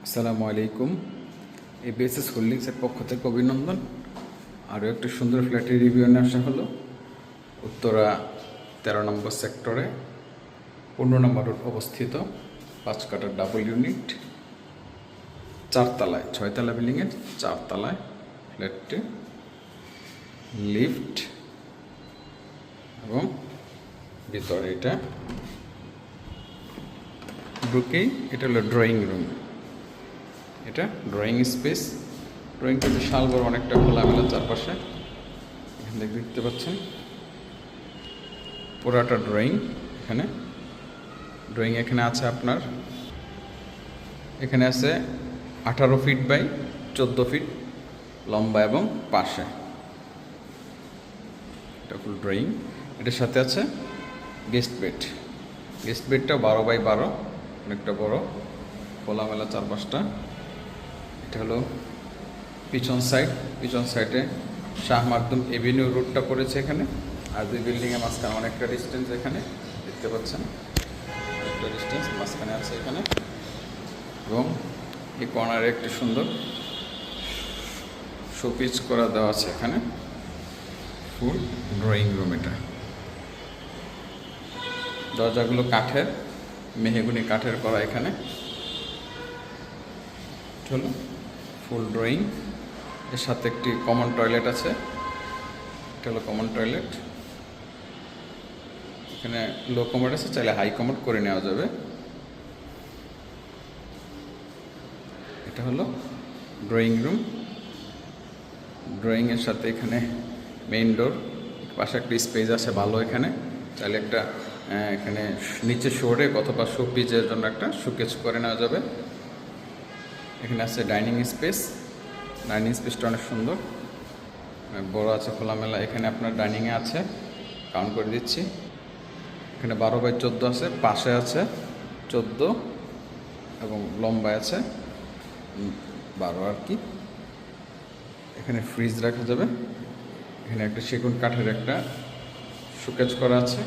আসসালামু আলাইকুম। এবিএসএস হোল্ডিংসের পক্ষ থেকে অভিনন্দন। আরও একটি সুন্দর ফ্ল্যাটের রিভিউ নিয়ে আসা হলো উত্তরা 13 নম্বর সেক্টরে 15 নম্বর রোড অবস্থিত 5 কাঠার ডাবল ইউনিট, 4 তলায়, 6 তলা বিল্ডিংয়ের 4 তলায় ফ্ল্যাটটি, লিফট এবং ভিতরে এটা ঢুকেই এটা হলো ড্রয়িং রুম। এটা ড্রয়িং স্পেস। ড্রয়িংটা বিশাল বড়, অনেকটা খোলামেলা চারপাশে। এখানে দেখতে পাচ্ছেন পুরাটা ড্রয়িং। এখানে আছে আপনার, এখানে আছে 18 ফিট বাই 14 ফিট লম্বা এবং পাশে। এটা ফুল ড্রয়িং। এটার সাথে আছে গেস্ট বেড। গেস্ট বেডটা 12 বাই 12, অনেকটা বড়, খোলামেলা চারপাশটা। এটা হলো পিছন সাইডে শাহ মাকদুম এভিনিউ রোডটা পড়েছে এখানে। আর দুই বিল্ডিংয়ের মাঝখানে অনেকটা ডিস্টেন্স এখানে দেখতে পাচ্ছেন, অনেকটা ডিস্টেন্স মাঝখানে আছে এখানে। এবং এই কর্নারে একটি সুন্দর শোপিস করা দেওয়া আছে এখানে। ফুল ড্রয়িং রুম এটা। দরজাগুলো কাঠের, মেহগুনি কাঠের করা এখানে। চলো ফুল ড্রয়িং। এর সাথে একটি কমন টয়লেট আছে। এটা হলো কমন টয়লেট। এখানে লো কমোড আছে, চাইলে হাই কমোড করে নেওয়া যাবে। এটা হলো ড্রয়িং রুম। ড্রয়িংয়ের সাথে এখানে মেইন ডোর, পাশে একটা স্পেস আছে ভালো এখানে। চাইলে একটা এখানে নিচে শোরে অথবা শোপিজের জন্য একটা শোকেস করে নেওয়া যাবে। এখানে আছে ডাইনিং স্পেস। ডাইনিং স্পেসটা অনেক সুন্দর, বড় আছে, খোলামেলা। এখানে আপনার ডাইনিংয়ে আছে, কাউন্ট করে দিচ্ছি, এখানে 12 বাই 14 আছে, পাশে আছে 14 এবং লম্বায় আছে 12 আর কি। এখানে ফ্রিজ রাখা যাবে। এখানে একটা সেগুন কাঠের একটা শোকেস করা আছে।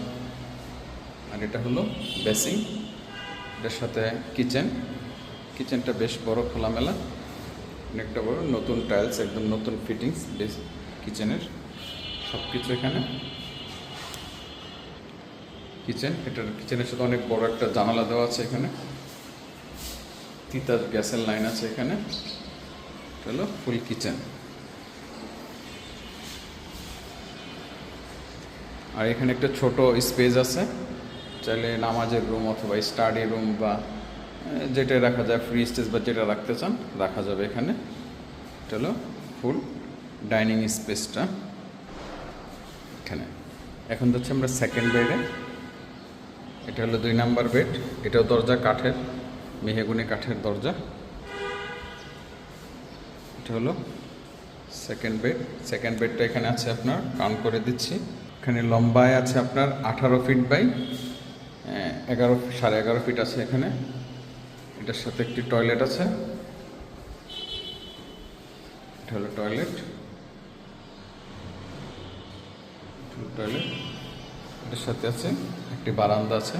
আর এটা হলো বেসিং। এটার সাথে কিচেনটা বেশ বড়, খোলামেলা, অনেকটা বড়, নতুন টাইলস, একদম নতুন ফিটিংস কিচেনের সব কিছু এখানে। কিচেনের সাথে অনেক বড় একটা জানালা দেওয়া আছে এখানে। তিতাস গ্যাসের লাইন আছে এখানে। হলো ফুল কিচেন। আর এখানে একটা ছোট স্পেস আছে, চাইলে নামাজের রুম অথবা স্টাডি রুম বা যেটা রাখা যায়, ফ্রি স্টেজ বা যেটা রাখতে চান রাখা যাবে এখানে। এটা হলো ফুল ডাইনিং স্পেসটা এখানে। এখন যাচ্ছি আমরা সেকেন্ড বেডে। এটা হলো 2 নাম্বার বেড। এটাও দরজা কাঠের, মেহগুনি কাঠের দরজা। এটা হলো সেকেন্ড বেডটা এখানে আছে আপনার, কাউন্ট করে দিচ্ছি। এখানে লম্বায় আছে আপনার 18 ফিট বাই 11.5 ফিট আছে এখানে। এটার সাথে একটি টয়লেট আছে। এটা হলো টয়লেট। এটার সাথে আছে একটি বারান্দা আছে,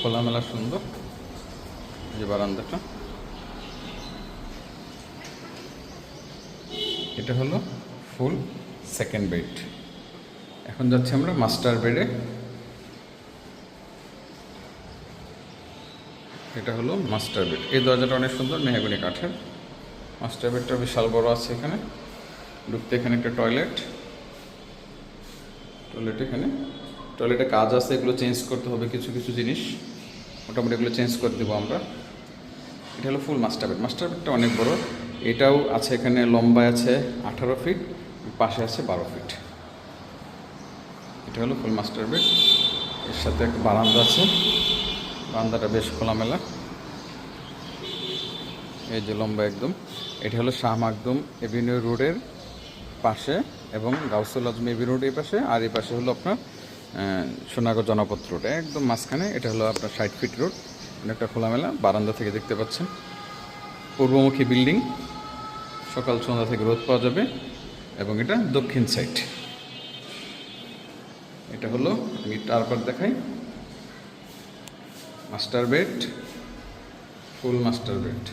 খোলামেলা সুন্দর যে বারান্দাটা। এটা হলো ফুল সেকেন্ড বেড। এখন যাচ্ছি আমরা মাস্টার বেডে। এটা হলো মাস্টার বেড। এই দরজাটা অনেক সুন্দর, মেহগনি কাঠের। মাস্টার বেডটা বিশাল বড় আছে এখানে। ঢুকতে এখানে একটা টয়লেট এখানে। টয়লেটে কাজ আছে, এগুলো চেঞ্জ করতে হবে, কিছু কিছু জিনিস মোটামুটি এগুলো চেঞ্জ করে দেবো আমরা। এটা হলো ফুল মাস্টার বেডটা অনেক বড়। এটাও আছে এখানে, লম্বায় আছে 18 ফিট, পাশে আছে 12 ফিট। এটা হলো ফুল মাস্টার বেড। এর সাথে একটা বারান্দা আছে, বারান্দাটা বেশ খোলামেলা, এই যে লম্বা একদম। এটা হলো শাহ মাকদুম এভিনিউ রোডের পাশে এবং গাউসুল আজম এভিনিউ রোড এই পাশে। আর এই পাশে হলো আপনার সোনাগর জনপথ রোড, একদম মাঝখানে। এটা হলো আপনার 60 ফিট রোড, অনেকটা খোলামেলা। বারান্দা থেকে দেখতে পাচ্ছেন পূর্বমুখী বিল্ডিং, সকাল সন্ধ্যা থেকে রোদ পাওয়া যাবে। এবং এটা দক্ষিণ সাইড। এটা হলো, আমি তারপর দেখাই, মাস্টার বেড, ফুল মাস্টার বেড।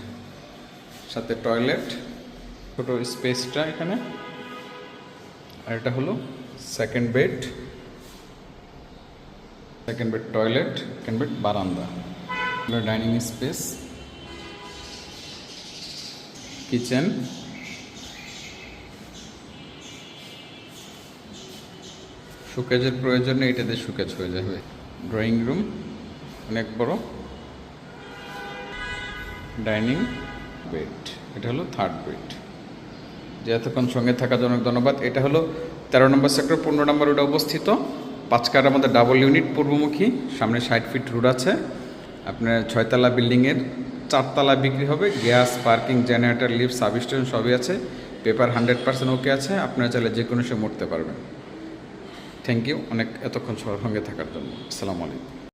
সাথে টয়লেট, ছোটো স্পেসটা এখানে। আর এটা হলো second bed, toilet, second bed, বারান্দা, ডাইনিং স্পেস, কিচেন, শোকেজের প্রয়োজনে এটা দিয়ে শোকেজ হয়ে যাবে। ড্রয়িং রুম অনেক বড়, ডাইনিং বেড, এটা হলো থার্ড বেড। যে এতক্ষণ সঙ্গে থাকার জন্য ধন্যবাদ। এটা হলো 13 নম্বর সেক্টর, 15 নম্বর রোডে অবস্থিত। 5 কাঠার মধ্যে ডাবল ইউনিট, পূর্বমুখী, সামনে 60 ফিট রোড আছে। আপনার 6 তলা বিল্ডিংয়ের 4 তলা বিক্রি হবে। Gas, parking, generator, lift, substation সবই আছে। পেপার 100% ওকে আছে। আপনারা চাইলে যে কোনো সময় উঠতে পারবেন। থ্যাংক ইউ অনেক এতক্ষণ সঙ্গে থাকার জন্য। আসসালামু আলাইকুম।